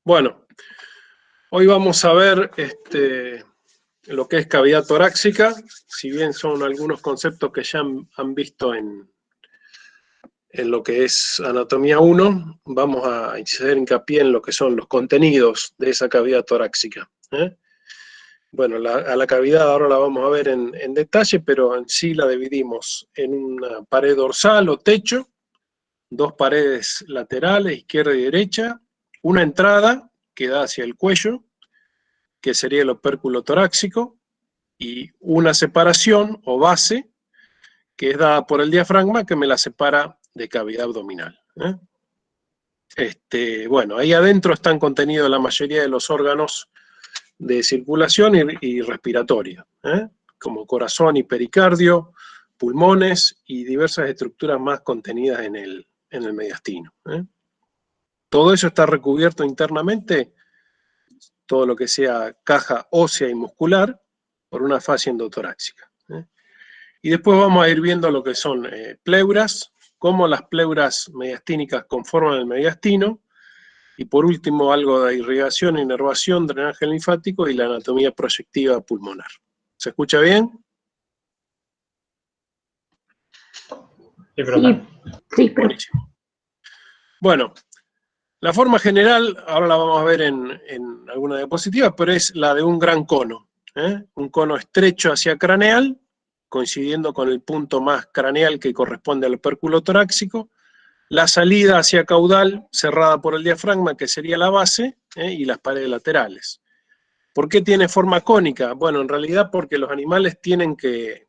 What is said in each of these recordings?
Bueno, hoy vamos a ver lo que es cavidad torácica, si bien son algunos conceptos que ya han visto en lo que es anatomía 1, vamos a hacer hincapié en lo que son los contenidos de esa cavidad torácica. Bueno, a la cavidad ahora la vamos a ver en detalle, pero en sí la dividimos en una pared dorsal o techo, dos paredes laterales, izquierda y derecha, una entrada que da hacia el cuello, que sería el opérculo torácico, y una separación o base que es dada por el diafragma, que me la separa de cavidad abdominal. Bueno, ahí adentro están contenidos la mayoría de los órganos de circulación y respiratoria, como corazón y pericardio, pulmones y diversas estructuras más contenidas en el mediastino. Todo eso está recubierto internamente, todo lo que sea caja ósea y muscular, por una fascia endotorácica. Y después vamos a ir viendo lo que son pleuras, cómo las pleuras mediastínicas conforman el mediastino, y por último algo de irrigación, inervación, drenaje linfático y la anatomía proyectiva pulmonar. ¿Se escucha bien? Sí, profe. Sí, buenísimo. Bueno, la forma general, ahora la vamos a ver en alguna diapositiva, pero es la de un gran cono. Un cono estrecho hacia craneal, coincidiendo con el punto más craneal que corresponde al opérculo torácico, la salida hacia caudal cerrada por el diafragma, que sería la base, y las paredes laterales. ¿Por qué tiene forma cónica? Bueno, en realidad porque los animales tienen que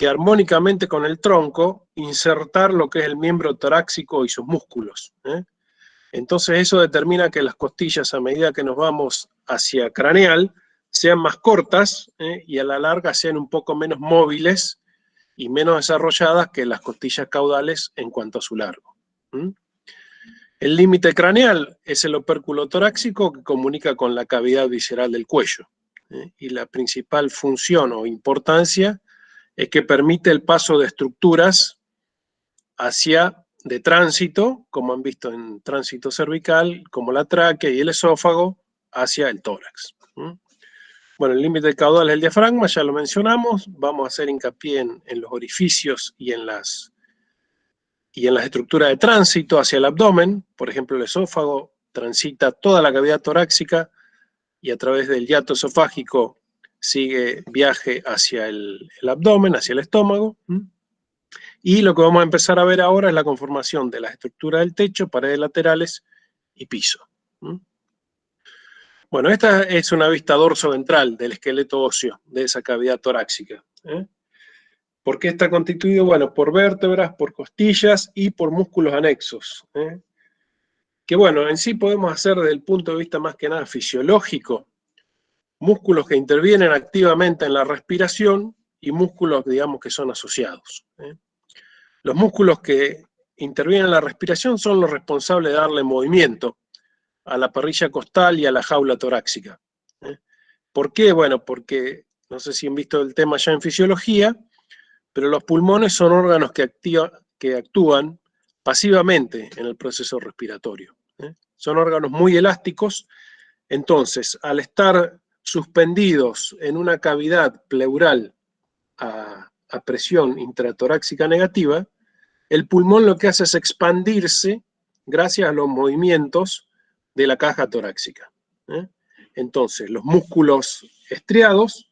armónicamente con el tronco insertar lo que es el miembro torácico y sus músculos. Entonces eso determina que las costillas, a medida que nos vamos hacia craneal, sean más cortas, y a la larga sean un poco menos móviles y menos desarrolladas que las costillas caudales en cuanto a su largo. El límite craneal es el opérculo torácico que comunica con la cavidad visceral del cuello. Y la principal función o importancia es que permite el paso de estructuras de tránsito, como han visto en tránsito cervical, como la tráquea y el esófago, hacia el tórax. Bueno, el límite caudal es el diafragma, ya lo mencionamos. Vamos a hacer hincapié en los orificios y en las estructuras de tránsito hacia el abdomen. Por ejemplo, el esófago transita toda la cavidad torácica y a través del hiato esofágico sigue viaje hacia el abdomen, hacia el estómago. Y lo que vamos a empezar a ver ahora es la conformación de las estructuras del techo, paredes laterales y piso. Bueno, esta es una vista dorsoventral del esqueleto óseo de esa cavidad torácica. ¿Por qué está constituido? Bueno, por vértebras, por costillas y por músculos anexos. Que bueno, en sí podemos hacer desde el punto de vista más que nada fisiológico, músculos que intervienen activamente en la respiración y músculos, digamos, que son asociados. Los músculos que intervienen en la respiración son los responsables de darle movimiento a la parrilla costal y a la jaula torácica. ¿Por qué? Bueno, porque, no sé si han visto el tema ya en fisiología, pero los pulmones son órganos que actúan pasivamente en el proceso respiratorio. Son órganos muy elásticos, entonces, al estar suspendidos en una cavidad pleural a presión intratorácica negativa, el pulmón lo que hace es expandirse gracias a los movimientos de la caja torácica. Entonces, los músculos estriados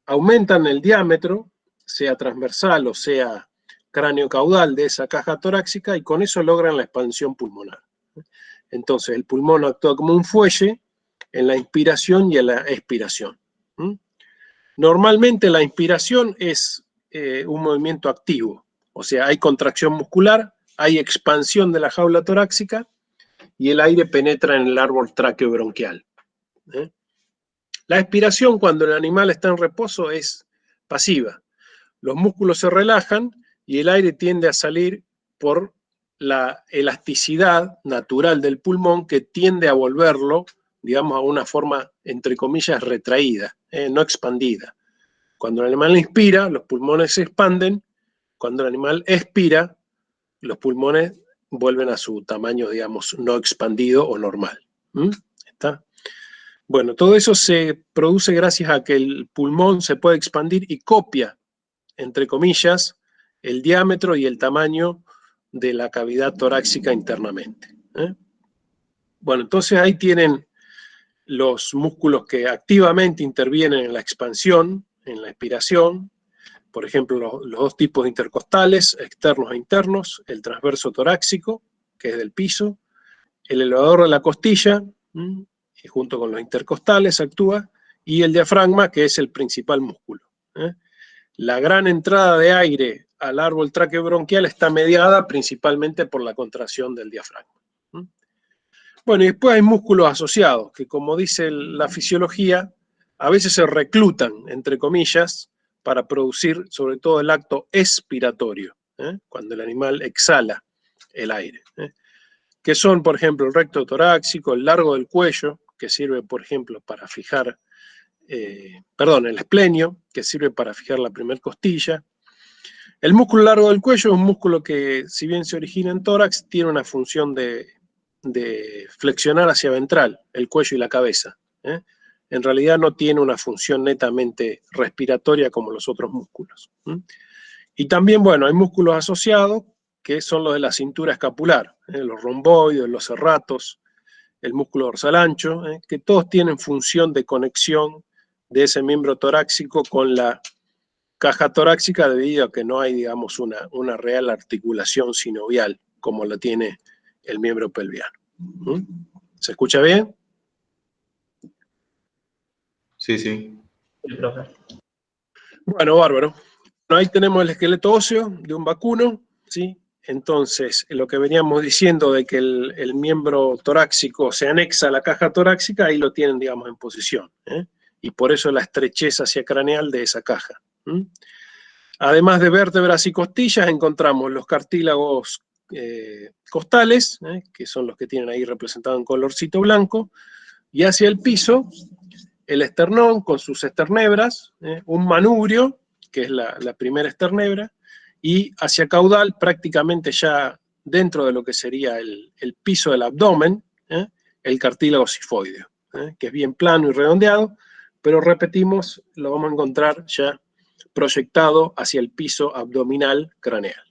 aumentan el diámetro, sea transversal o sea cráneo-caudal de esa caja torácica, y con eso logran la expansión pulmonar. Entonces, el pulmón actúa como un fuelle en la inspiración y en la expiración. Normalmente la inspiración es un movimiento activo, o sea, hay contracción muscular, hay expansión de la jaula torácica y el aire penetra en el árbol tráqueo-bronquial. La expiración, cuando el animal está en reposo, es pasiva. Los músculos se relajan y el aire tiende a salir por la elasticidad natural del pulmón, que tiende a volverlo, digamos, a una forma, entre comillas, retraída, no expandida. Cuando el animal inspira, los pulmones se expanden. Cuando el animal expira, los pulmones vuelven a su tamaño, digamos, no expandido o normal. ¿Está? Bueno, todo eso se produce gracias a que el pulmón se puede expandir y copia, entre comillas, el diámetro y el tamaño de la cavidad torácica internamente. Bueno, entonces ahí tienen los músculos que activamente intervienen en la expansión, en la expiración. Por ejemplo, los dos tipos intercostales, externos e internos, el transverso torácico, que es del piso, el elevador de la costilla, y junto con los intercostales actúa, y el diafragma, que es el principal músculo. La gran entrada de aire al árbol traqueobronquial está mediada principalmente por la contracción del diafragma. Bueno, y después hay músculos asociados, que como dice la fisiología, a veces se reclutan, entre comillas, para producir sobre todo el acto expiratorio, cuando el animal exhala el aire. Que son, por ejemplo, el recto torácico, el largo del cuello, que sirve, por ejemplo, para fijar, el esplenio, que sirve para fijar la primer costilla. El músculo largo del cuello es un músculo que, si bien se origina en tórax, tiene una función de flexionar hacia ventral, el cuello y la cabeza. En realidad no tiene una función netamente respiratoria como los otros músculos. Y también, bueno, hay músculos asociados, que son los de la cintura escapular, los romboides, los serratos, el músculo dorsal ancho, que todos tienen función de conexión de ese miembro torácico con la caja torácica debido a que no hay, digamos, una real articulación sinovial como la tiene el miembro pelviano. ¿Se escucha bien? Sí, sí. Bueno, bárbaro. Ahí tenemos el esqueleto óseo de un vacuno, ¿sí? Entonces, lo que veníamos diciendo de que el miembro torácico se anexa a la caja torácica, ahí lo tienen, digamos, en posición. Y por eso la estrechez hacia craneal de esa caja. Además de vértebras y costillas, encontramos los cartílagos costales, que son los que tienen ahí representado en colorcito blanco, y hacia el piso, el esternón con sus esternebras, un manubrio, que es la primera esternebra, y hacia caudal, prácticamente ya dentro de lo que sería el piso del abdomen, el cartílago sifoideo, que es bien plano y redondeado, pero repetimos, lo vamos a encontrar ya proyectado hacia el piso abdominal craneal.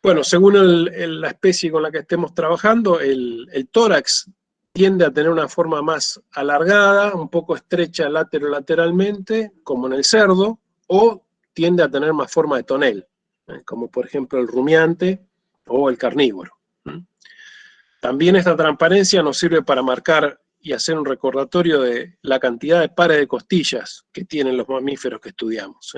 Bueno, según la especie con la que estemos trabajando, el tórax tiende a tener una forma más alargada, un poco estrecha lateralmente, como en el cerdo, o tiende a tener más forma de tonel, como por ejemplo el rumiante o el carnívoro. También esta transparencia nos sirve para marcar y hacer un recordatorio de la cantidad de pares de costillas que tienen los mamíferos que estudiamos.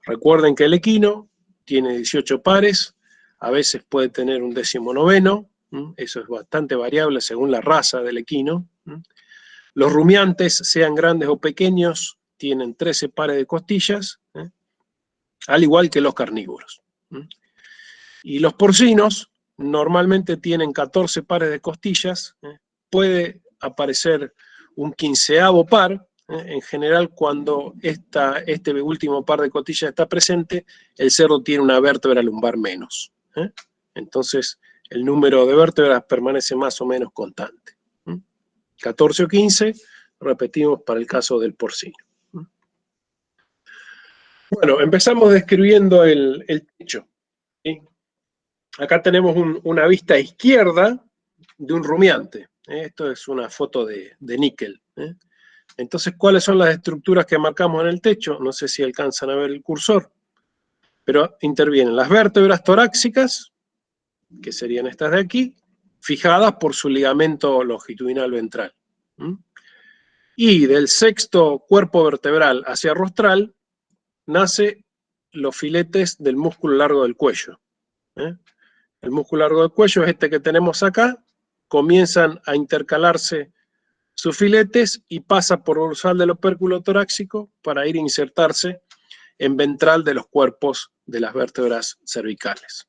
Recuerden que el equino tiene 18 pares, a veces puede tener un 19º, eso es bastante variable según la raza del equino. Los rumiantes, sean grandes o pequeños, tienen 13 pares de costillas, al igual que los carnívoros. Y los porcinos normalmente tienen 14 pares de costillas, puede aparecer un 15º par, en general cuando este último par de costillas está presente, el cerdo tiene una vértebra lumbar menos. Entonces el número de vértebras permanece más o menos constante. 14 o 15, repetimos para el caso del porcino. Bueno, empezamos describiendo el techo. ¿Sí? Acá tenemos una vista izquierda de un rumiante. Esto es una foto de níquel. Entonces, ¿cuáles son las estructuras que marcamos en el techo? No sé si alcanzan a ver el cursor, pero intervienen las vértebras torácicas, que serían estas de aquí, fijadas por su ligamento longitudinal ventral. Y del sexto cuerpo vertebral hacia rostral, nace los filetes del músculo largo del cuello. El músculo largo del cuello es este que tenemos acá, comienzan a intercalarse sus filetes y pasa por dorsal del opérculo torácico para ir a insertarse en ventral de los cuerpos de las vértebras cervicales.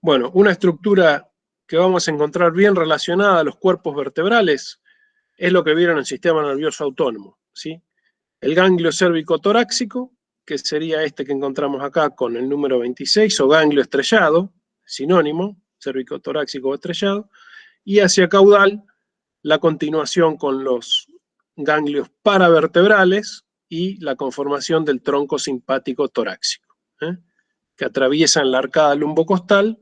Bueno, una estructura que vamos a encontrar bien relacionada a los cuerpos vertebrales es lo que vieron en el sistema nervioso autónomo, ¿sí? El ganglio cérvico torácico, que sería este que encontramos acá con el número 26, o ganglio estrellado, sinónimo, cervicotorácico o estrellado, y hacia caudal la continuación con los ganglios paravertebrales y la conformación del tronco simpático torácico, que atraviesan la arcada lumbocostal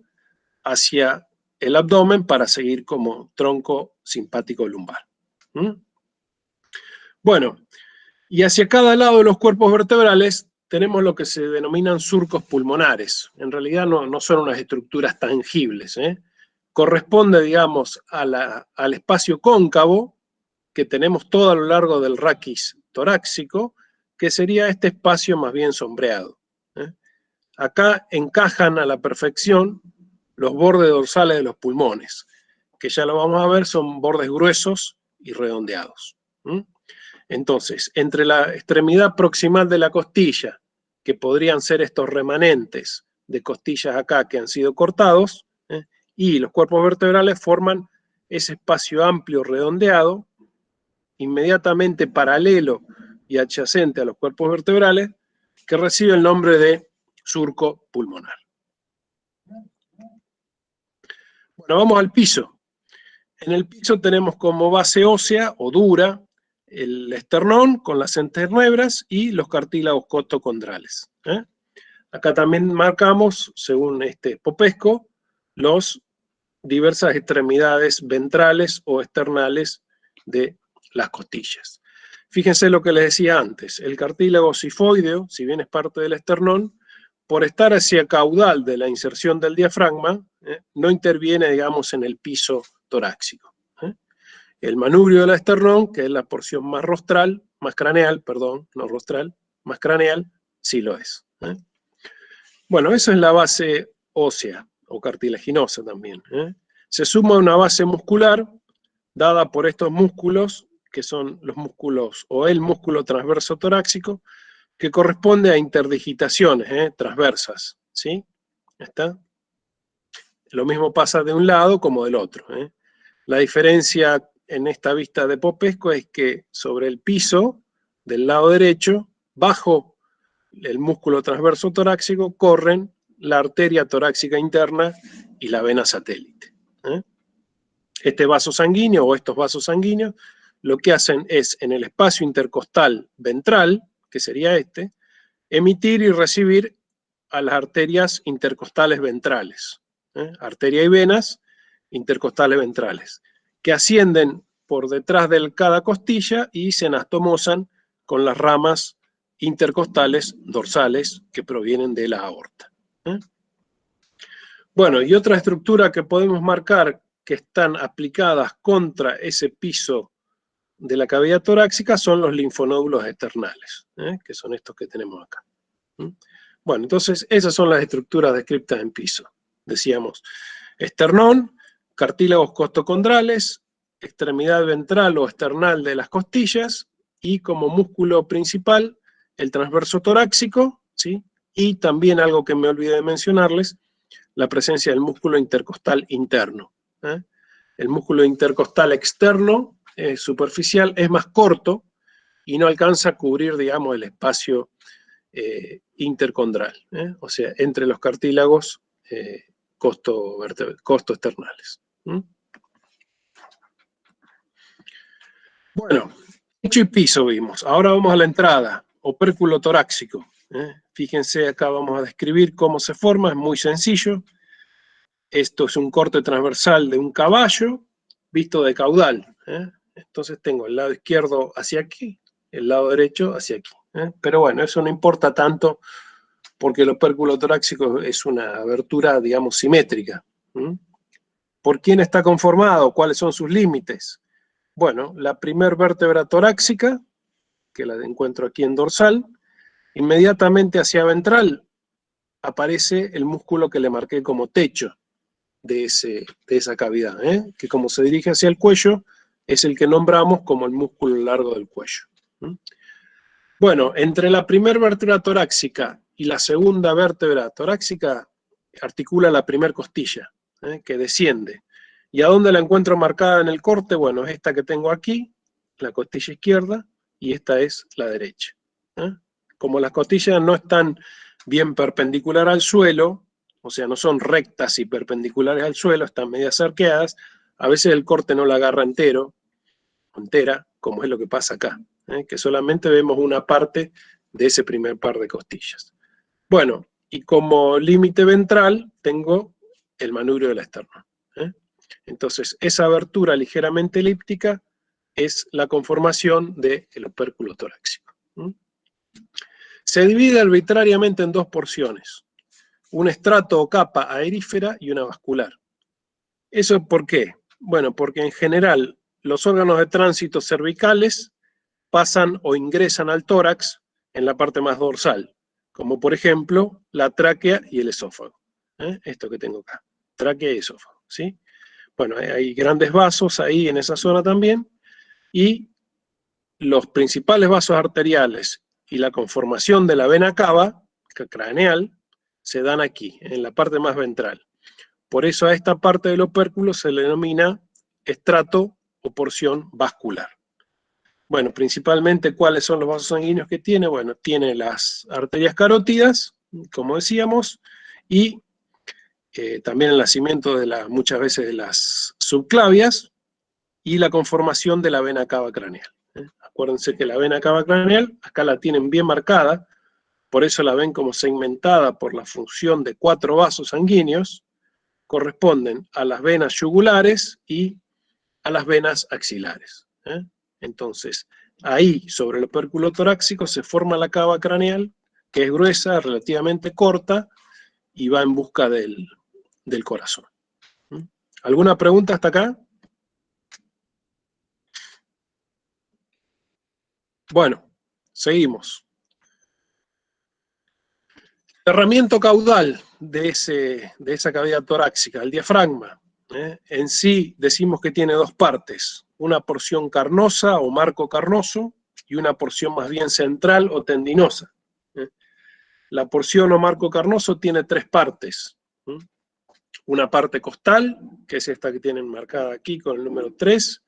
hacia el abdomen para seguir como tronco simpático lumbar. Bueno, y hacia cada lado de los cuerpos vertebrales tenemos lo que se denominan surcos pulmonares. En realidad no son unas estructuras tangibles. Corresponde, digamos, al espacio cóncavo que tenemos todo a lo largo del raquis torácico, que sería este espacio más bien sombreado. Acá encajan a la perfección los bordes dorsales de los pulmones, que ya lo vamos a ver, son bordes gruesos y redondeados. Entonces, entre la extremidad proximal de la costilla, que podrían ser estos remanentes de costillas acá que han sido cortados, y los cuerpos vertebrales forman ese espacio amplio redondeado, inmediatamente paralelo y adyacente a los cuerpos vertebrales, que recibe el nombre de surco pulmonar. Bueno, vamos al piso. En el piso tenemos como base ósea o dura el esternón con las enternebras y los cartílagos costocondrales. Acá también marcamos, según Popesco, las diversas extremidades ventrales o externales de las costillas. Fíjense lo que les decía antes, el cartílago sifoideo, si bien es parte del esternón, por estar hacia caudal de la inserción del diafragma, no interviene, digamos, en el piso torácico. El manubrio del esternón, que es la porción más rostral, más craneal, perdón, no rostral, más craneal, sí lo es. Bueno, eso es la base ósea o cartilaginosa también. Se suma una base muscular dada por estos músculos, que son los músculos o el músculo transverso torácico, que corresponde a interdigitaciones transversas, ¿sí? ¿Está? Lo mismo pasa de un lado como del otro. La diferencia en esta vista de Popesco es que sobre el piso del lado derecho, bajo el músculo transverso torácico, corren la arteria torácica interna y la vena satélite. Este vaso sanguíneo o estos vasos sanguíneos lo que hacen es, en el espacio intercostal ventral, que sería emitir y recibir a las arterias intercostales ventrales, arteria y venas intercostales ventrales, que ascienden por detrás de cada costilla y se anastomosan con las ramas intercostales dorsales que provienen de la aorta. Bueno, y otra estructura que podemos marcar que están aplicadas contra ese piso de la cavidad torácica son los linfonódulos externales, que son estos que tenemos acá. Bueno, entonces esas son las estructuras descritas en piso. Decíamos, esternón, cartílagos costocondrales, extremidad ventral o external de las costillas, y como músculo principal, el transverso torácico, ¿sí? Y también algo que me olvidé de mencionarles, la presencia del músculo intercostal interno. El músculo intercostal externo, superficial, es más corto y no alcanza a cubrir, digamos, el espacio intercondral, o sea, entre los cartílagos costoesternales. Bueno, techo y piso vimos. Ahora vamos a la entrada, opérculo torácico. Fíjense, acá vamos a describir cómo se forma, es muy sencillo. Esto es un corte transversal de un caballo visto de caudal. Entonces tengo el lado izquierdo hacia aquí, el lado derecho hacia aquí. Pero bueno, eso no importa tanto porque el opérculo torácico es una abertura, digamos, simétrica. ¿Por quién está conformado? ¿Cuáles son sus límites? Bueno, la primer vértebra torácica, que la encuentro aquí en dorsal, inmediatamente hacia ventral aparece el músculo que le marqué como techo de esa cavidad, que como se dirige hacia el cuello, es el que nombramos como el músculo largo del cuello. Bueno, entre la primera vértebra torácica y la segunda vértebra torácica articula la primera costilla, que desciende. ¿Y a dónde la encuentro marcada en el corte? Bueno, es esta que tengo aquí, la costilla izquierda, y esta es la derecha. Como las costillas no están bien perpendicular al suelo, o sea, no son rectas y perpendiculares al suelo, están medias arqueadas, a veces el corte no la agarra entera, como es lo que pasa acá, que solamente vemos una parte de ese primer par de costillas. Bueno, y como límite ventral tengo el manubrio del esternón. Entonces, esa abertura ligeramente elíptica es la conformación del opérculo torácico. Se divide arbitrariamente en dos porciones, un estrato o capa aerífera y una vascular. ¿Eso por qué? Bueno, porque en general los órganos de tránsito cervicales pasan o ingresan al tórax en la parte más dorsal, como por ejemplo la tráquea y el esófago. Esto que tengo acá, tráquea y esófago, ¿sí? Bueno, hay grandes vasos ahí en esa zona también, y los principales vasos arteriales y la conformación de la vena cava craneal se dan aquí, en la parte más ventral. Por eso a esta parte del opérculo se le denomina estrato o porción vascular. Bueno, principalmente, ¿cuáles son los vasos sanguíneos que tiene? Bueno, tiene las arterias carótidas, como decíamos, y también el nacimiento de muchas veces de las subclavias y la conformación de la vena cava craneal. Acuérdense que la vena cava craneal, acá la tienen bien marcada, por eso la ven como segmentada por la función de 4 vasos sanguíneos, corresponden a las venas yugulares y a las venas axilares. Entonces, ahí, sobre el opérculo torácico, se forma la cava craneal, que es gruesa, relativamente corta, y va en busca del corazón. ¿Alguna pregunta hasta acá? Bueno, seguimos. Cerramiento caudal de esa cavidad torácica, el diafragma. En sí decimos que tiene dos partes, una porción carnosa o marco carnoso y una porción más bien central o tendinosa. La porción o marco carnoso tiene 3 partes. Una parte costal, que es esta que tienen marcada aquí con el número 3,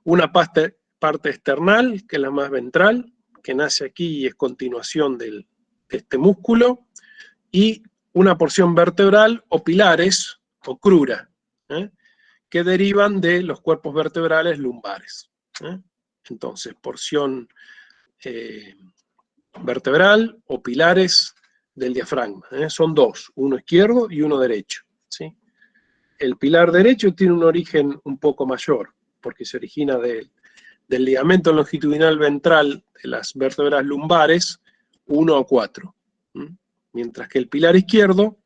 una parte external, que es la más ventral, que nace aquí y es continuación de este músculo, y una porción vertebral o pilares o crura, que derivan de los cuerpos vertebrales lumbares. Entonces, porción vertebral o pilares del diafragma. Son 2, uno izquierdo y uno derecho. ¿Sí? El pilar derecho tiene un origen un poco mayor, porque se origina del ligamento longitudinal ventral de las vértebras lumbares 1 o 4. Mientras que el pilar izquierdo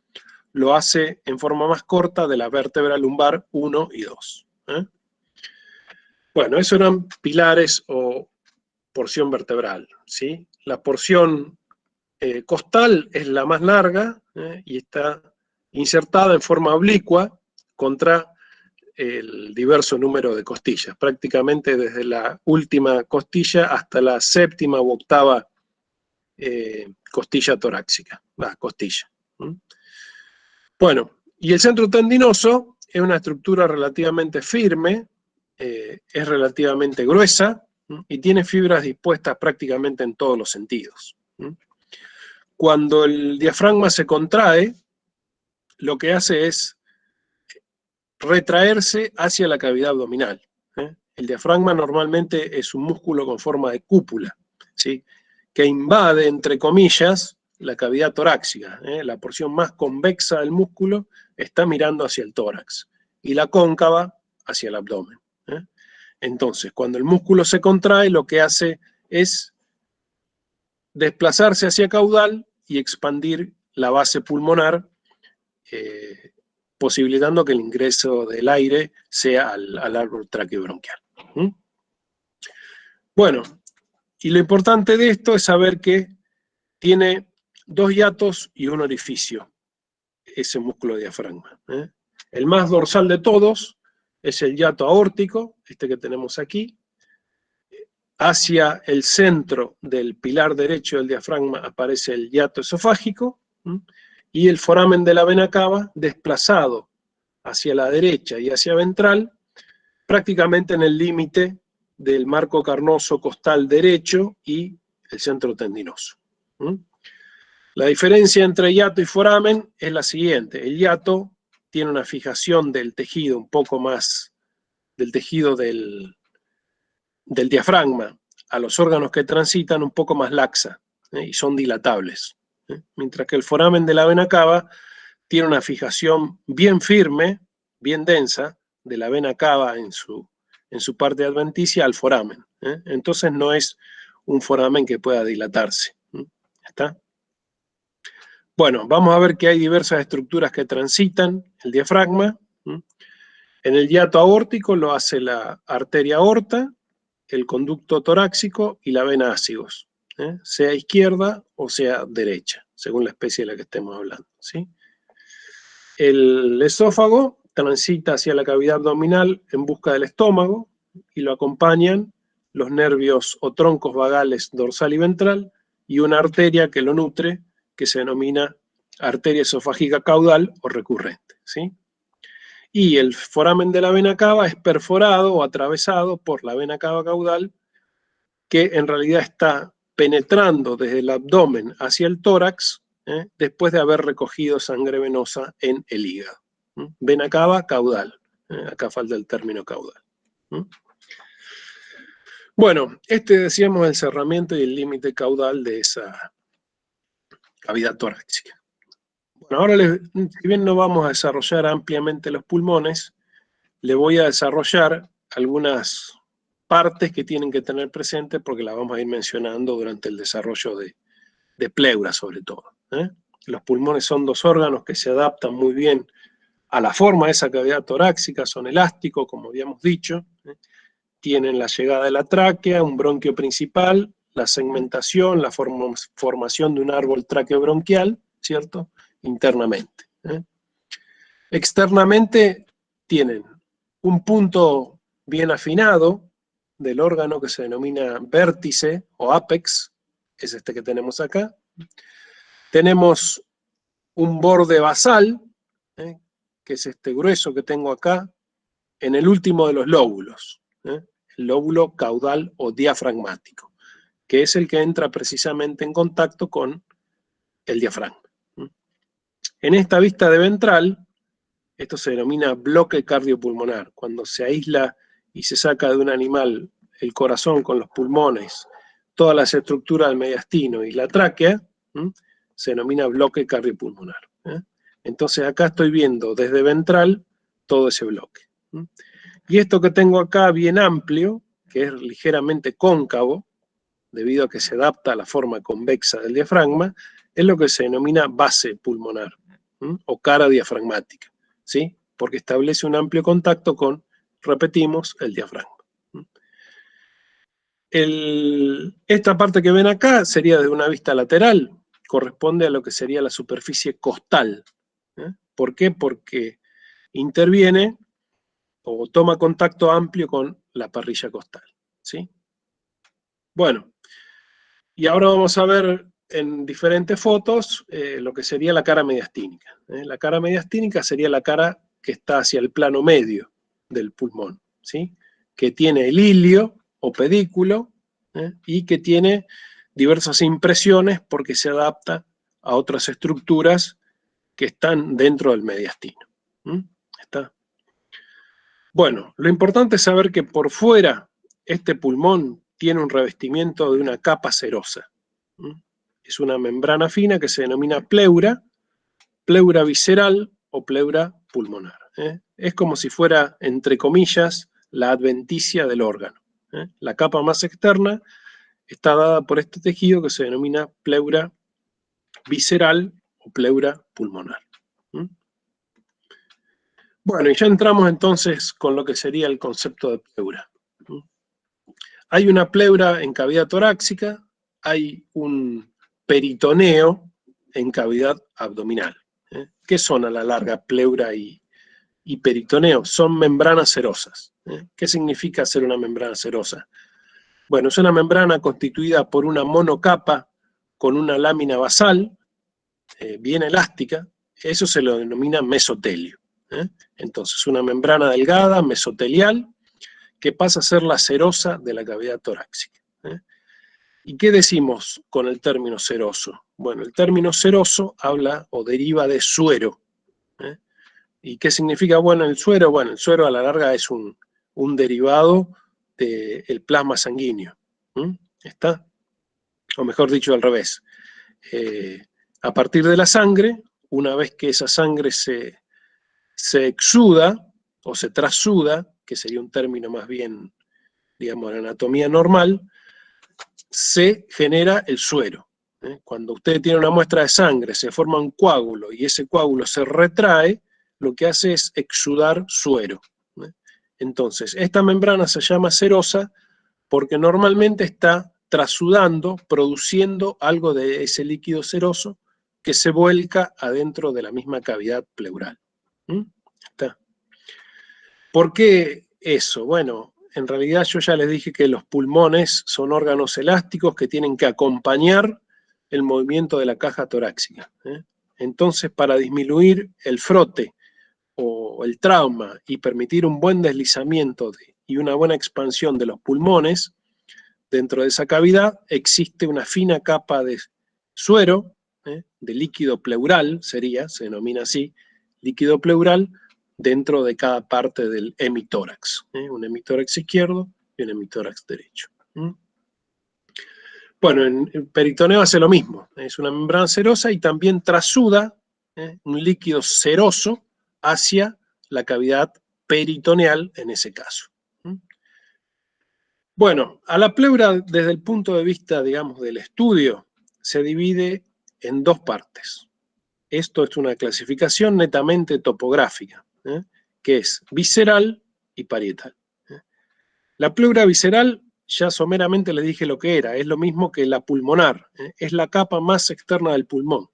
lo hace en forma más corta de la vértebra lumbar 1 y 2. Bueno, esos eran pilares o porción vertebral, ¿sí? La porción costal es la más larga y está insertada en forma oblicua contra el diverso número de costillas, prácticamente desde la última costilla hasta la séptima u octava costilla torácica, costilla. Bueno, y el centro tendinoso es una estructura relativamente firme, es relativamente gruesa y tiene fibras dispuestas prácticamente en todos los sentidos. Cuando el diafragma se contrae, lo que hace es retraerse hacia la cavidad abdominal. El diafragma normalmente es un músculo con forma de cúpula, ¿sí? Que invade, entre comillas, la cavidad torácica. La porción más convexa del músculo está mirando hacia el tórax y la cóncava hacia el abdomen. Entonces, cuando el músculo se contrae, lo que hace es desplazarse hacia caudal y expandir la base pulmonar, posibilitando que el ingreso del aire sea al árbol traqueobronquial. Bueno, y lo importante de esto es saber que tiene 2 hiatos y un orificio, ese músculo diafragma. El más dorsal de todos es el hiato aórtico, este que tenemos aquí. Hacia el centro del pilar derecho del diafragma aparece el hiato esofágico, y el foramen de la vena cava desplazado hacia la derecha y hacia ventral, prácticamente en el límite del marco carnoso costal derecho y el centro tendinoso. La diferencia entre hiato y foramen es la siguiente. El hiato tiene una fijación del tejido un poco más, del tejido del diafragma a los órganos que transitan un poco más laxa, y son dilatables. Mientras que el foramen de la vena cava tiene una fijación bien firme, bien densa, de la vena cava en su parte adventicia al foramen. Entonces no es un foramen que pueda dilatarse. ¿Está? Bueno, vamos a ver que hay diversas estructuras que transitan el diafragma. En el hiato aórtico lo hace la arteria aorta, el conducto torácico y la vena ácigos, sea izquierda o sea derecha, según la especie de la que estemos hablando, ¿sí? El esófago transita hacia la cavidad abdominal en busca del estómago y lo acompañan los nervios o troncos vagales dorsal y ventral y una arteria que lo nutre, que se denomina arteria esofágica caudal o recurrente, ¿sí? Y el foramen de la vena cava es perforado o atravesado por la vena cava caudal, que en realidad está penetrando desde el abdomen hacia el tórax, después de haber recogido sangre venosa en el hígado. Vena cava caudal. Acá falta el término caudal. Bueno, este decíamos el cerramiento y el límite caudal de esa cavidad torácica. Bueno, ahora, si bien no vamos a desarrollar ampliamente los pulmones, le voy a desarrollar algunas partes que tienen que tener presente porque las vamos a ir mencionando durante el desarrollo de pleura, sobre todo. Los pulmones son dos órganos que se adaptan muy bien a la forma de esa cavidad torácica, son elásticos, como habíamos dicho, tienen la llegada de la tráquea, un bronquio principal, la segmentación, la formación de un árbol tráqueo-bronquial, ¿cierto? Internamente. Externamente tienen un punto bien afinado del órgano que se denomina vértice o ápex, es este que tenemos acá. Tenemos un borde basal, que es este grueso que tengo acá, en el último de los lóbulos, el lóbulo caudal o diafragmático, que es el que entra precisamente en contacto con el diafragma. En esta vista de ventral, esto se denomina bloque cardiopulmonar, cuando se aísla y se saca de un animal el corazón con los pulmones, todas las estructuras del mediastino y la tráquea, se denomina bloque cardiopulmonar. Entonces acá estoy viendo desde ventral todo ese bloque. Y esto que tengo acá bien amplio, que es ligeramente cóncavo, debido a que se adapta a la forma convexa del diafragma, es lo que se denomina base pulmonar, o cara diafragmática, ¿sí? Porque establece un amplio contacto con, repetimos, el diafragma. Esta parte que ven acá sería de una vista lateral, corresponde a lo que sería la superficie costal. ¿Por qué? Porque interviene o toma contacto amplio con la parrilla costal, ¿sí? Bueno, y ahora vamos a ver en diferentes fotos lo que sería la cara mediastínica. La cara mediastínica sería la cara que está hacia el plano medio del pulmón, ¿sí? Que tiene el ilio o pedículo y que tiene diversas impresiones porque se adapta a otras estructuras que están dentro del mediastino. ¿Está? Bueno, lo importante es saber que por fuera este pulmón tiene un revestimiento de una capa serosa. Es una membrana fina que se denomina pleura, pleura visceral o pleura pulmonar. Es como si fuera, entre comillas, la adventicia del órgano. La capa más externa está dada por este tejido que se denomina pleura visceral o pleura pulmonar. Bueno, y ya entramos entonces con lo que sería el concepto de pleura. Hay una pleura en cavidad torácica, hay un peritoneo en cavidad abdominal. ¿Qué son a la larga pleura y peritoneo? Son membranas serosas. ¿Qué significa ser una membrana serosa? Bueno, es una membrana constituida por una monocapa con una lámina basal, bien elástica. Eso se lo denomina mesotelio. Entonces, una membrana delgada, mesotelial, que pasa a ser la serosa de la cavidad torácica. ¿Y qué decimos con el término seroso? Bueno, el término seroso habla o deriva de suero. ¿Y qué significa bueno el suero? Bueno, el suero a la larga es un derivado del plasma sanguíneo. ¿Está? O mejor dicho, al revés. A partir de la sangre, una vez que esa sangre se exuda o se trasuda, que sería un término más bien, digamos, en anatomía normal, se genera el suero. Cuando usted tiene una muestra de sangre, se forma un coágulo y ese coágulo se retrae, lo que hace es exudar suero. Entonces, esta membrana se llama serosa porque normalmente está trasudando, produciendo algo de ese líquido seroso que se vuelca adentro de la misma cavidad pleural. ¿Está? ¿Por qué eso? Bueno, en realidad yo ya les dije que los pulmones son órganos elásticos que tienen que acompañar el movimiento de la caja torácica. Entonces, para disminuir el frote o el trauma y permitir un buen deslizamiento y una buena expansión de los pulmones, dentro de esa cavidad existe una fina capa de suero, de líquido pleural, se denomina así, líquido pleural, dentro de cada parte del hemitórax. Un hemitórax izquierdo y un hemitórax derecho. Bueno, en el peritoneo hace lo mismo. Es una membrana serosa y también trasuda un líquido seroso hacia la cavidad peritoneal en ese caso. Bueno, a la pleura desde el punto de vista, digamos, del estudio, se divide en dos partes. Esto es una clasificación netamente topográfica, que es visceral y parietal. La pleura visceral, ya someramente les dije lo que era, es lo mismo que la pulmonar, es la capa más externa del pulmón.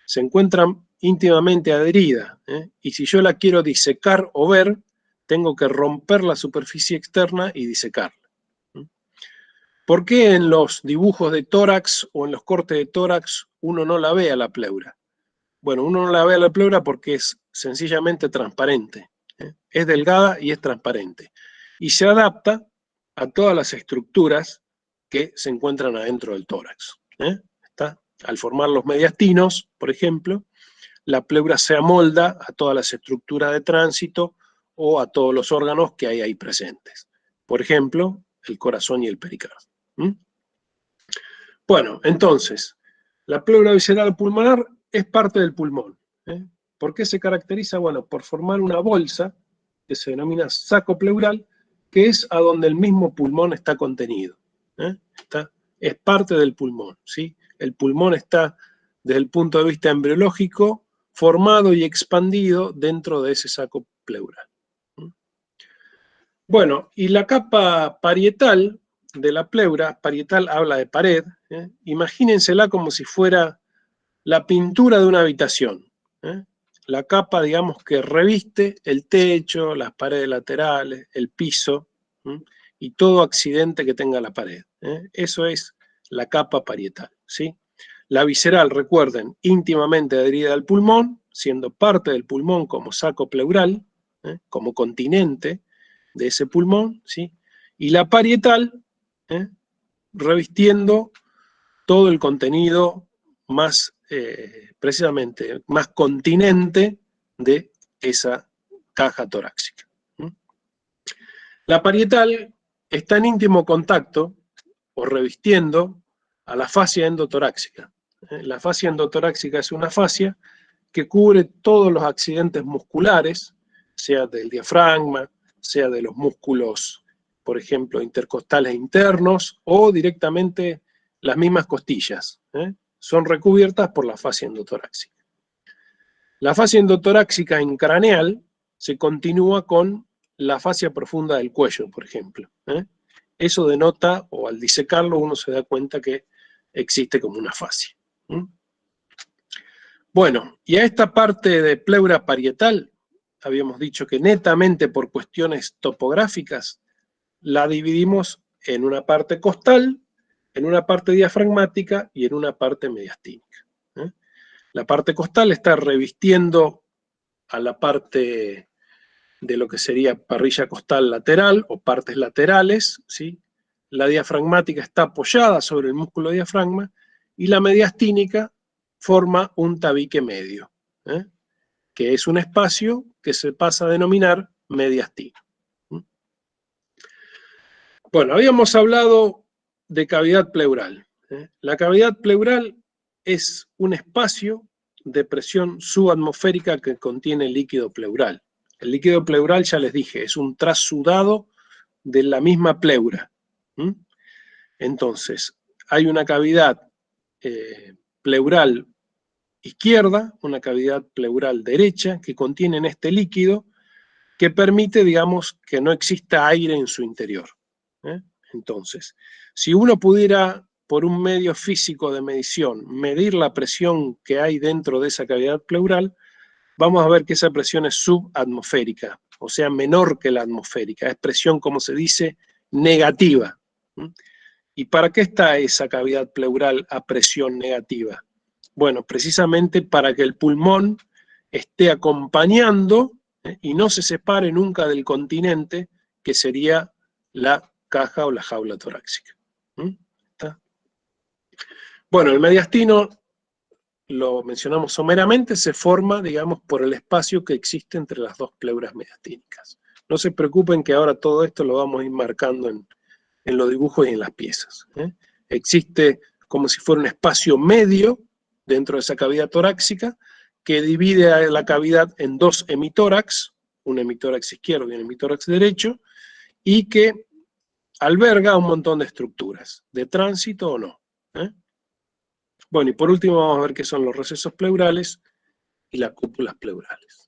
Se encuentran íntimamente adheridas, y si yo la quiero disecar o ver, tengo que romper la superficie externa y disecarla. ¿Por qué en los dibujos de tórax o en los cortes de tórax uno no la ve a la pleura? Bueno, uno no la ve a la pleura porque es sencillamente transparente. Es delgada y es transparente. Y se adapta a todas las estructuras que se encuentran adentro del tórax. ¿Está? Al formar los mediastinos, por ejemplo, la pleura se amolda a todas las estructuras de tránsito o a todos los órganos que hay ahí presentes. Por ejemplo, el corazón y el pericardio. Bueno, entonces, la pleura visceral pulmonar es parte del pulmón. ¿Por qué se caracteriza? Bueno, por formar una bolsa que se denomina saco pleural, que es a donde el mismo pulmón está contenido. Es parte del pulmón, ¿sí? El pulmón está, desde el punto de vista embriológico, formado y expandido dentro de ese saco pleural. Bueno, y la capa parietal de la pleura, parietal habla de pared, imagínensela como si fuera la pintura de una habitación. La capa, digamos, que reviste el techo, las paredes laterales, el piso, y todo accidente que tenga la pared. Eso es la capa parietal, ¿sí? La visceral, recuerden, íntimamente adherida al pulmón, siendo parte del pulmón como saco pleural, como continente de ese pulmón, ¿sí? Y la parietal, revistiendo todo el contenido más, precisamente, más continente de esa caja torácica. La parietal está en íntimo contacto o revistiendo a la fascia endotorácica. La fascia endotorácica es una fascia que cubre todos los accidentes musculares, sea del diafragma, sea de los músculos, por ejemplo, intercostales internos o directamente las mismas costillas. Son recubiertas por la fascia endotorácica. La fascia endotorácica incraneal se continúa con la fascia profunda del cuello, por ejemplo. Eso denota, o al disecarlo uno se da cuenta que existe como una fascia. Bueno, y a esta parte de pleura parietal, habíamos dicho que netamente por cuestiones topográficas, la dividimos en una parte costal, en una parte diafragmática y en una parte mediastínica. La parte costal está revistiendo a la parte de lo que sería parrilla costal lateral o partes laterales, ¿sí? la diafragmática está apoyada sobre el músculo diafragma, y la mediastínica forma un tabique medio, que es un espacio que se pasa a denominar mediastino. Bueno, habíamos hablado de cavidad pleural. La cavidad pleural es un espacio de presión subatmosférica que contiene líquido pleural. El líquido pleural, ya les dije, es un trasudado de la misma pleura. Entonces, hay una cavidad pleural izquierda, una cavidad pleural derecha, que contienen este líquido, que permite, digamos, que no exista aire en su interior. Entonces, si uno pudiera, por un medio físico de medición, medir la presión que hay dentro de esa cavidad pleural, vamos a ver que esa presión es subatmosférica, o sea, menor que la atmosférica, es presión, como se dice, negativa. ¿Y para qué está esa cavidad pleural a presión negativa? Bueno, precisamente para que el pulmón esté acompañando y no se separe nunca del continente, que sería la caja o la jaula torácica. ¿Está? Bueno, el mediastino, lo mencionamos someramente, se forma, digamos, por el espacio que existe entre las dos pleuras mediastínicas. No se preocupen que ahora todo esto lo vamos a ir marcando en los dibujos y en las piezas. Existe como si fuera un espacio medio dentro de esa cavidad torácica que divide a la cavidad en dos hemitórax, un hemitórax izquierdo y un hemitórax derecho, y que alberga un montón de estructuras, de tránsito o no. Bueno, y por último vamos a ver qué son los recesos pleurales y las cúpulas pleurales.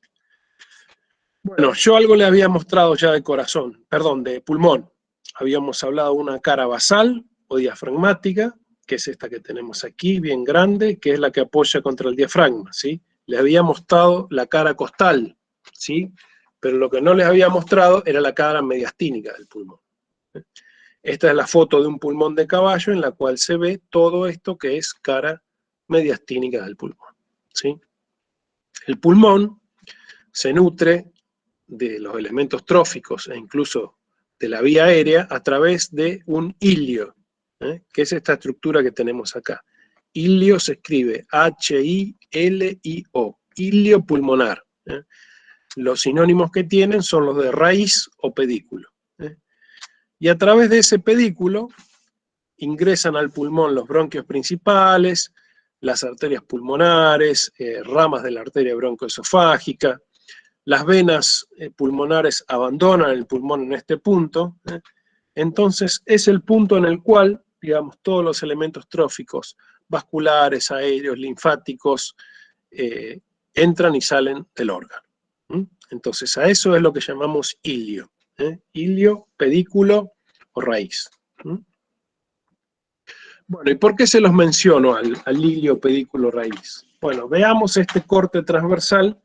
Bueno, yo algo le había mostrado ya de corazón, perdón, de pulmón. Habíamos hablado de una cara basal o diafragmática, que es esta que tenemos aquí, bien grande, que es la que apoya contra el diafragma, ¿sí? Le había mostrado la cara costal, ¿sí? Pero lo que no les había mostrado era la cara mediastínica del pulmón. Esta es la foto de un pulmón de caballo en la cual se ve todo esto que es cara mediastínica del pulmón, ¿sí? El pulmón se nutre de los elementos tróficos e incluso de la vía aérea a través de un hilio, que es esta estructura que tenemos acá. Hilio se escribe H-I-L-I-O, hilio pulmonar. Los sinónimos que tienen son los de raíz o pedículo. Y a través de ese pedículo ingresan al pulmón los bronquios principales, las arterias pulmonares, ramas de la arteria broncoesofágica. Las venas pulmonares abandonan el pulmón en este punto. Entonces es el punto en el cual, digamos, todos los elementos tróficos, vasculares, aéreos, linfáticos, entran y salen del órgano. Entonces a eso es lo que llamamos hilio. Hilio, pedículo o raíz. Bueno, ¿y por qué se los menciono al hilio, pedículo, raíz? Bueno, veamos este corte transversal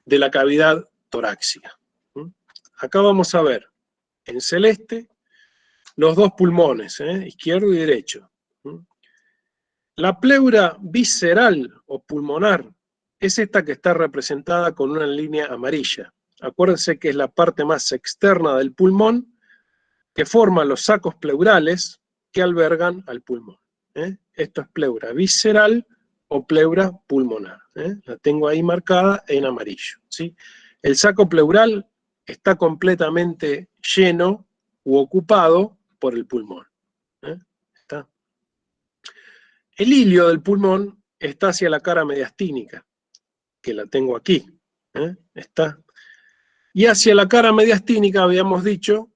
de la cavidad torácica. Acá vamos a ver en celeste los dos pulmones, izquierdo y derecho. La pleura visceral o pulmonar es esta que está representada con una línea amarilla. Acuérdense que es la parte más externa del pulmón que forma los sacos pleurales que albergan al pulmón. Esto es pleura visceral o pleura pulmonar. La tengo ahí marcada en amarillo, ¿sí? El saco pleural está completamente lleno u ocupado por el pulmón. ¿Está? El hilio del pulmón está hacia la cara mediastínica, que la tengo aquí. Está. Y hacia la cara mediastínica habíamos dicho,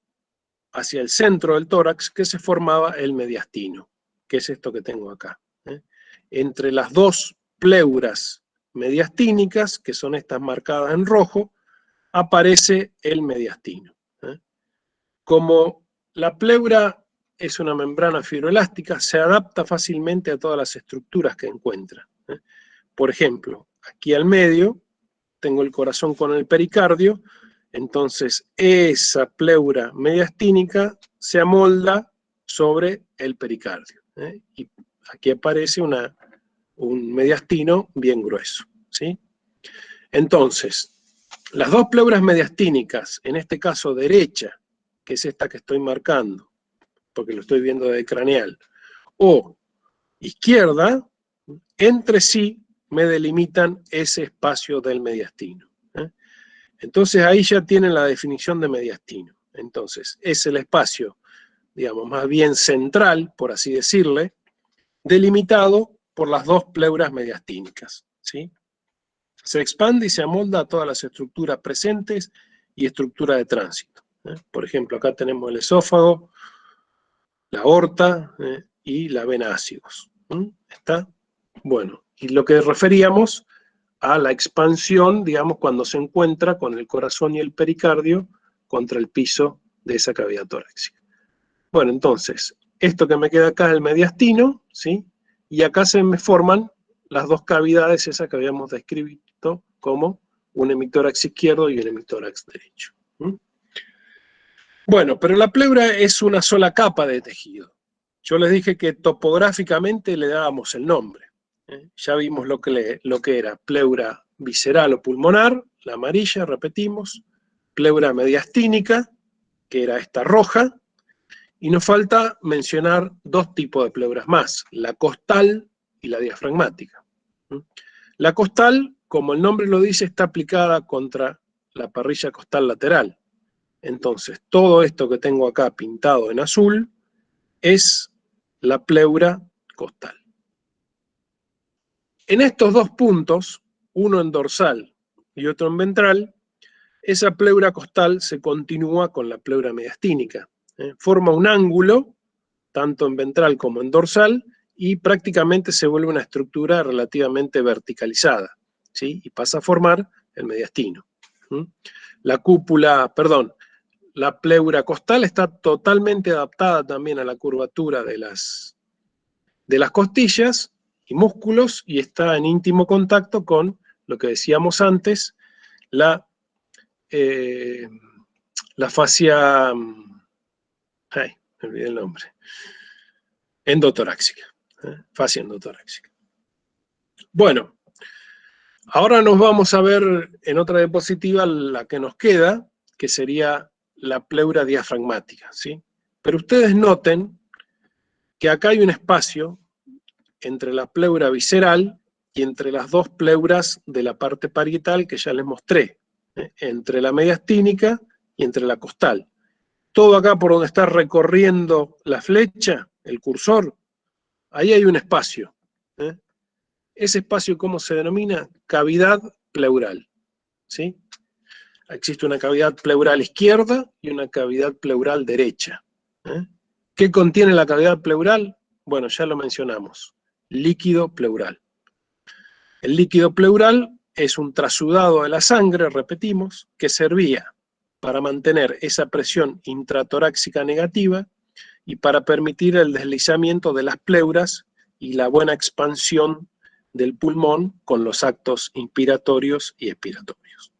hacia el centro del tórax, que se formaba el mediastino, que es esto que tengo acá. Entre las dos pleuras mediastínicas, que son estas marcadas en rojo, aparece el mediastino. Como la pleura es una membrana fibroelástica, se adapta fácilmente a todas las estructuras que encuentra. Por ejemplo, aquí al medio tengo el corazón con el pericardio, entonces esa pleura mediastínica se amolda sobre el pericardio. Y aquí aparece un mediastino bien grueso, ¿sí? Entonces, las dos pleuras mediastínicas, en este caso derecha, que es esta que estoy marcando, porque lo estoy viendo de craneal, o izquierda, entre sí me delimitan ese espacio del mediastino. Entonces ahí ya tienen la definición de mediastino. Entonces es el espacio, digamos, más bien central, por así decirle, delimitado por las dos pleuras mediastínicas, ¿sí? Se expande y se amolda a todas las estructuras presentes y estructura de tránsito. Por ejemplo, acá tenemos el esófago, la aorta y la vena ácidos. ¿Está? Bueno, y lo que referíamos a la expansión, digamos, cuando se encuentra con el corazón y el pericardio contra el piso de esa cavidad torácica. Bueno, entonces, esto que me queda acá es el mediastino, ¿sí? Y acá se me forman las dos cavidades, esas que habíamos descrito como un hemitórax izquierdo y un hemitórax derecho. Bueno, pero la pleura es una sola capa de tejido. Yo les dije que topográficamente le dábamos el nombre. Ya vimos lo que era pleura visceral o pulmonar, la amarilla, repetimos, pleura mediastínica, que era esta roja, y nos falta mencionar dos tipos de pleuras más, la costal y la diafragmática. La costal, como el nombre lo dice, está aplicada contra la parrilla costal lateral. Entonces, todo esto que tengo acá pintado en azul es la pleura costal. En estos dos puntos, uno en dorsal y otro en ventral, esa pleura costal se continúa con la pleura mediastínica. Forma un ángulo, tanto en ventral como en dorsal, y prácticamente se vuelve una estructura relativamente verticalizada, ¿sí? Y pasa a formar el mediastino. La cúpula, perdón, la pleura costal está totalmente adaptada también a la curvatura de las costillas y músculos y está en íntimo contacto con lo que decíamos antes, la fascia, me olvidé el nombre, endotorácica, fascia endotorácica. Bueno, ahora nos vamos a ver en otra diapositiva la que nos queda, que sería la pleura diafragmática, ¿sí? Pero ustedes noten que acá hay un espacio entre la pleura visceral y entre las dos pleuras de la parte parietal que ya les mostré, entre la mediastínica y entre la costal. Todo acá por donde está recorriendo la flecha, el cursor, ahí hay un espacio. Ese espacio, ¿cómo se denomina? Cavidad pleural, ¿sí? Existe una cavidad pleural izquierda y una cavidad pleural derecha. ¿Qué contiene la cavidad pleural? Bueno, ya lo mencionamos, líquido pleural. El líquido pleural es un trasudado de la sangre, repetimos, que servía para mantener esa presión intratorácica negativa y para permitir el deslizamiento de las pleuras y la buena expansión del pulmón con los actos inspiratorios y expiratorios.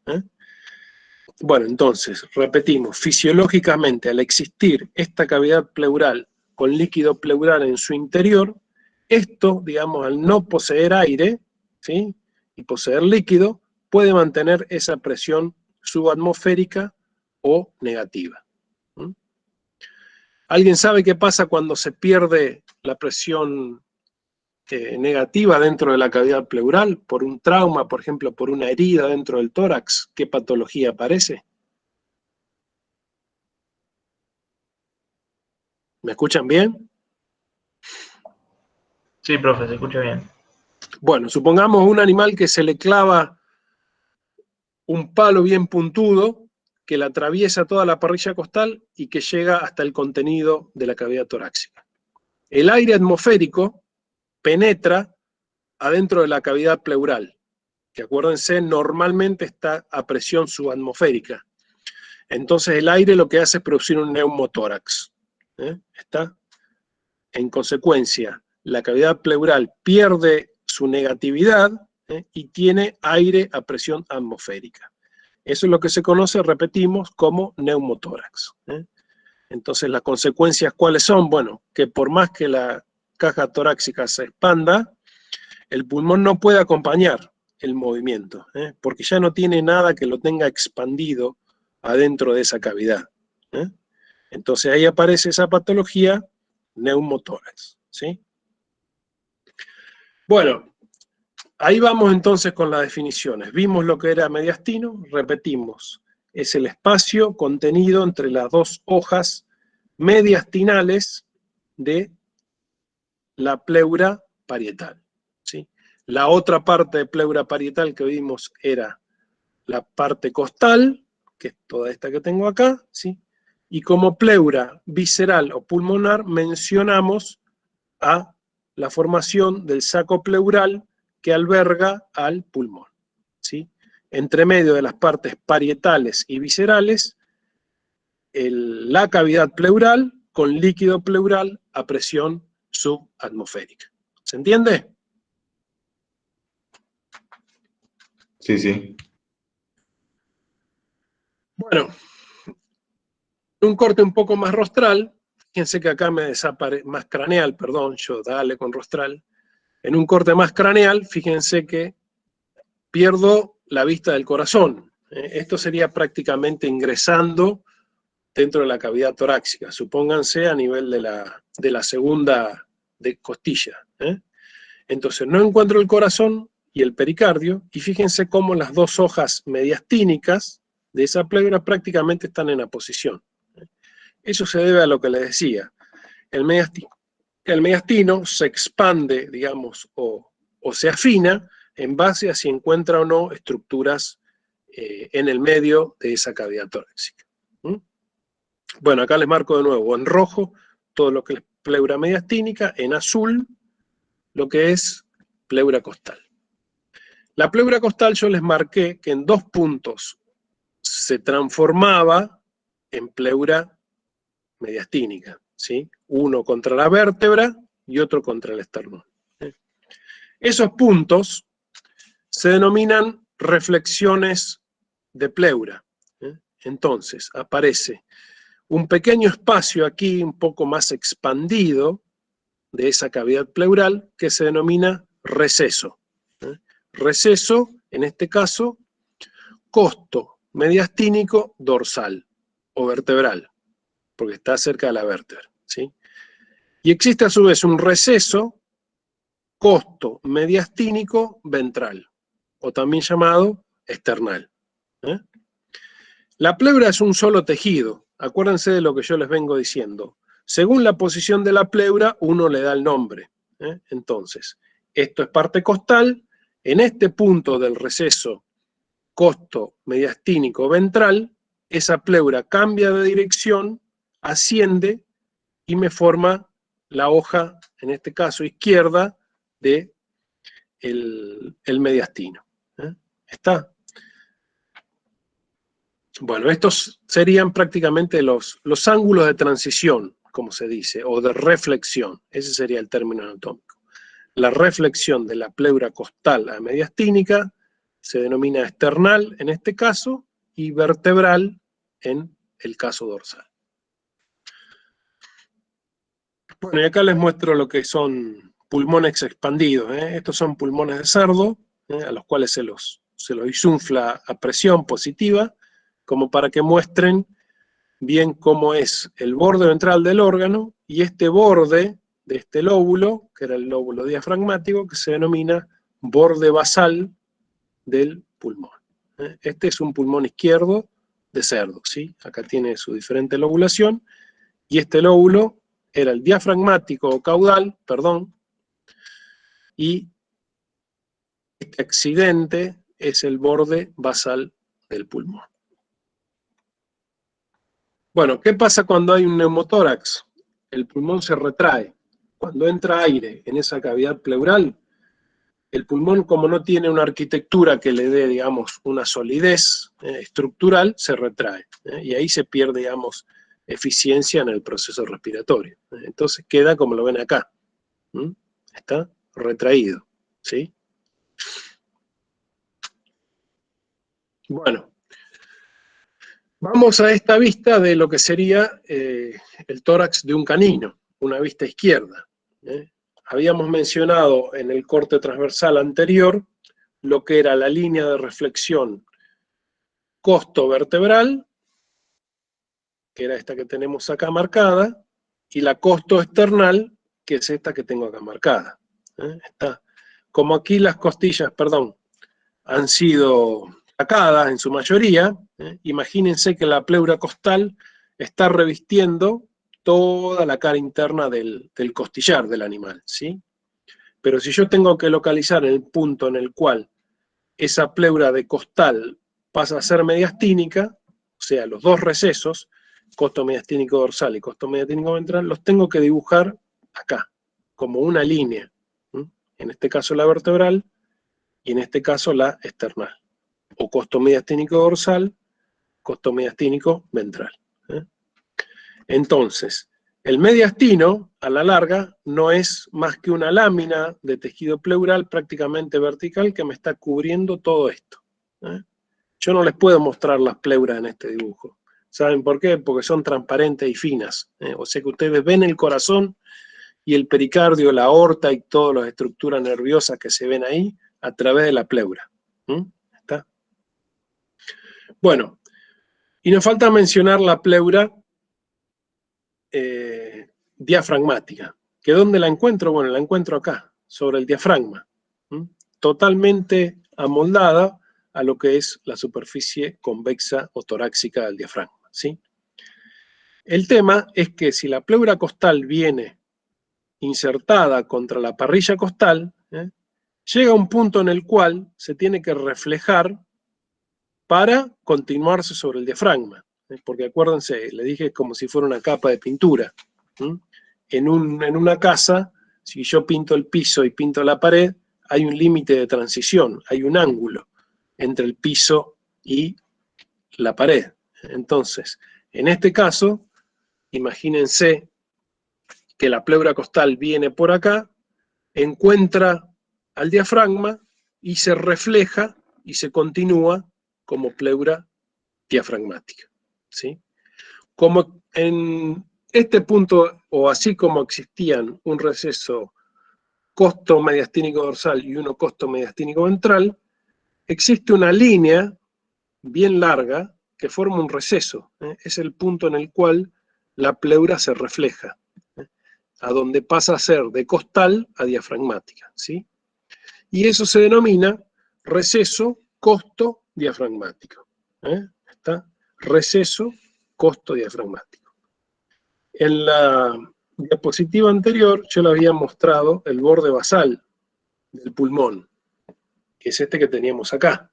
Bueno, entonces, repetimos, fisiológicamente, al existir esta cavidad pleural con líquido pleural en su interior, esto, digamos, al no poseer aire, ¿sí?, y poseer líquido, puede mantener esa presión subatmosférica o negativa. ¿Alguien sabe qué pasa cuando se pierde la presión negativa dentro de la cavidad pleural? Por un trauma, por ejemplo, por una herida dentro del tórax, ¿qué patología aparece? ¿Me escuchan bien? Sí, profe, se escucha bien. Bueno, supongamos un animal que se le clava un palo bien puntudo que le atraviesa toda la parrilla costal y que llega hasta el contenido de la cavidad torácica. El aire atmosférico penetra adentro de la cavidad pleural, que acuérdense, normalmente está a presión subatmosférica. Entonces el aire lo que hace es producir un neumotórax. ¿Está? En consecuencia, la cavidad pleural pierde su negatividad y tiene aire a presión atmosférica. Eso es lo que se conoce, repetimos, como neumotórax. Entonces, las consecuencias, ¿cuáles son? Bueno, que por más que la caja torácica se expanda, el pulmón no puede acompañar el movimiento, porque ya no tiene nada que lo tenga expandido adentro de esa cavidad. Entonces ahí aparece esa patología neumotórax, ¿sí? Bueno, ahí vamos entonces con las definiciones. Vimos lo que era mediastino, repetimos. Es el espacio contenido entre las dos hojas mediastinales de la pleura parietal, ¿sí? La otra parte de pleura parietal que vimos era la parte costal, que es toda esta que tengo acá, ¿sí? Y como pleura visceral o pulmonar mencionamos a la formación del saco pleural que alberga al pulmón, ¿sí? Entre medio de las partes parietales y viscerales, la cavidad pleural con líquido pleural a presión subatmosférica. ¿Se entiende? Sí, sí. Bueno, un corte un poco más rostral, fíjense que acá me desaparece, más craneal, perdón, yo dale con rostral. En un corte más craneal, fíjense que pierdo la vista del corazón. Esto sería prácticamente ingresando dentro de la cavidad torácica, supónganse a nivel de la segunda de costilla. Entonces no encuentro el corazón y el pericardio, y fíjense cómo las dos hojas mediastínicas de esa pleura prácticamente están en aposición. Eso se debe a lo que les decía. El mediastino se expande, digamos, o se afina en base a si encuentra o no estructuras en el medio de esa cavidad torácica. Bueno, acá les marco de nuevo en rojo todo lo que es pleura mediastínica, en azul lo que es pleura costal. La pleura costal yo les marqué que en 2 puntos se transformaba en pleura mediastínica, ¿sí? Uno contra la vértebra y otro contra el esternón. Esos puntos se denominan reflexiones de pleura. Entonces aparece un pequeño espacio aquí un poco más expandido de esa cavidad pleural que se denomina receso. Receso, en este caso, costo mediastínico dorsal o vertebral, porque está cerca de la vértebra, ¿sí? Y existe a su vez un receso costo mediastínico ventral, o también llamado external. La pleura es un solo tejido, acuérdense de lo que yo les vengo diciendo. Según la posición de la pleura, uno le da el nombre. Entonces, esto es parte costal. En este punto del receso costo mediastínico ventral, esa pleura cambia de dirección, asciende y me forma la hoja, en este caso izquierda, de el mediastino. ¿Está? Bueno, estos serían prácticamente los ángulos de transición, como se dice, o de reflexión. Ese sería el término anatómico. La reflexión de la pleura costal a mediastínica se denomina external en este caso y vertebral en el caso dorsal. Bueno, y acá les muestro lo que son pulmones expandidos. Estos son pulmones de cerdo, a los cuales se los insufla a presión positiva, como para que muestren bien cómo es el borde ventral del órgano y este borde de este lóbulo, que era el lóbulo diafragmático, que se denomina borde basal del pulmón. Este es un pulmón izquierdo de cerdo, ¿sí? Acá tiene su diferente lobulación, y este lóbulo era el diafragmático o caudal, perdón, y este accidente es el borde basal del pulmón. Bueno, ¿qué pasa cuando hay un neumotórax? El pulmón se retrae. Cuando entra aire en esa cavidad pleural, el pulmón, como no tiene una arquitectura que le dé, digamos, una solidez estructural, se retrae. Y ahí se pierde, digamos, eficiencia en el proceso respiratorio. Entonces queda como lo ven acá. Está retraído, ¿sí? Bueno, vamos a esta vista de lo que sería el tórax de un canino, una vista izquierda. Habíamos mencionado en el corte transversal anterior lo que era la línea de reflexión costo vertebral que era esta que tenemos acá marcada, y la costo external, que es esta que tengo acá marcada. Está. Como aquí las costillas, perdón, han sido sacadas en su mayoría, imagínense que la pleura costal está revistiendo toda la cara interna del costillar del animal, ¿sí? Pero si yo tengo que localizar el punto en el cual esa pleura de costal pasa a ser mediastínica, o sea, los dos recesos, costo mediastínico dorsal y costo mediastínico ventral, los tengo que dibujar acá, como una línea. En este caso la vertebral y en este caso la external. O costo mediastínico dorsal, costo mediastínico ventral. Entonces, el mediastino, a la larga, no es más que una lámina de tejido pleural prácticamente vertical que me está cubriendo todo esto. Yo no les puedo mostrar las pleuras en este dibujo. ¿Saben por qué? Porque son transparentes y finas. O sea que ustedes ven el corazón y el pericardio, la aorta y todas las estructuras nerviosas que se ven ahí a través de la pleura. ¿Está? Bueno, y nos falta mencionar la pleura diafragmática. ¿Que dónde la encuentro? Bueno, la encuentro acá, sobre el diafragma. Totalmente amoldada a lo que es la superficie convexa o torácica del diafragma, ¿sí? El tema es que si la pleura costal viene insertada contra la parrilla costal, llega a un punto en el cual se tiene que reflejar para continuarse sobre el diafragma. Porque acuérdense, le dije como si fuera una capa de pintura. En una casa, si yo pinto el piso y pinto la pared, hay un límite de transición, hay un ángulo entre el piso y la pared. Entonces, en este caso, imagínense que la pleura costal viene por acá, encuentra al diafragma y se refleja y se continúa como pleura diafragmática, ¿sí? Como en este punto, o así como existían un receso costo mediastínico dorsal y uno costo mediastínico ventral, existe una línea bien larga que forma un receso. Es el punto en el cual la pleura se refleja, a donde pasa a ser de costal a diafragmática, ¿sí? Y eso se denomina receso costo diafragmático. ¿Está? Receso costo diafragmático. En la diapositiva anterior yo le había mostrado el borde basal del pulmón, que es este que teníamos acá.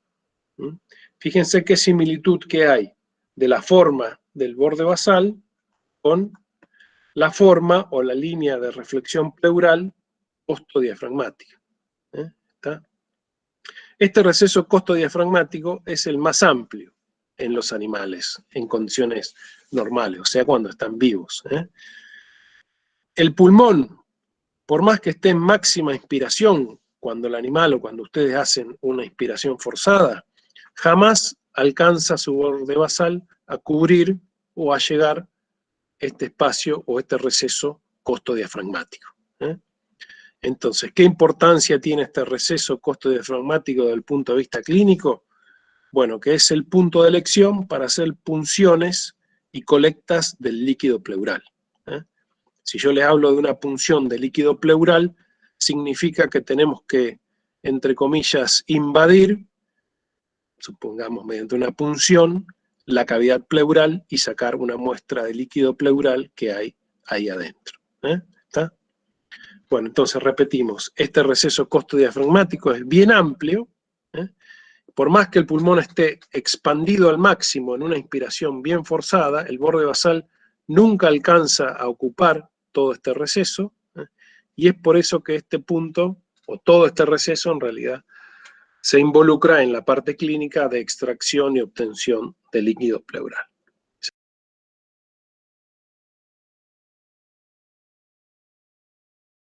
Fíjense qué similitud que hay de la forma del borde basal con la forma o la línea de reflexión pleural costodiafragmática. ¿Está? Este receso costodiafragmático es el más amplio en los animales, en condiciones normales, o sea, cuando están vivos. El pulmón, por más que esté en máxima inspiración, cuando el animal o cuando ustedes hacen una inspiración forzada, jamás alcanza su borde basal a cubrir o a llegar este espacio o este receso costodiafragmático. Entonces, ¿qué importancia tiene este receso costodiafragmático desde el punto de vista clínico? Bueno, que es el punto de elección para hacer punciones y colectas del líquido pleural. Si yo les hablo de una punción de líquido pleural, significa que tenemos que, entre comillas, invadir, supongamos mediante una punción, la cavidad pleural y sacar una muestra de líquido pleural que hay ahí adentro. ¿Está? Bueno, entonces repetimos, este receso costodiafragmático es bien amplio. Por más que el pulmón esté expandido al máximo en una inspiración bien forzada, el borde basal nunca alcanza a ocupar todo este receso, y es por eso que este punto, o todo este receso en realidad, se involucra en la parte clínica de extracción y obtención de líquido pleural.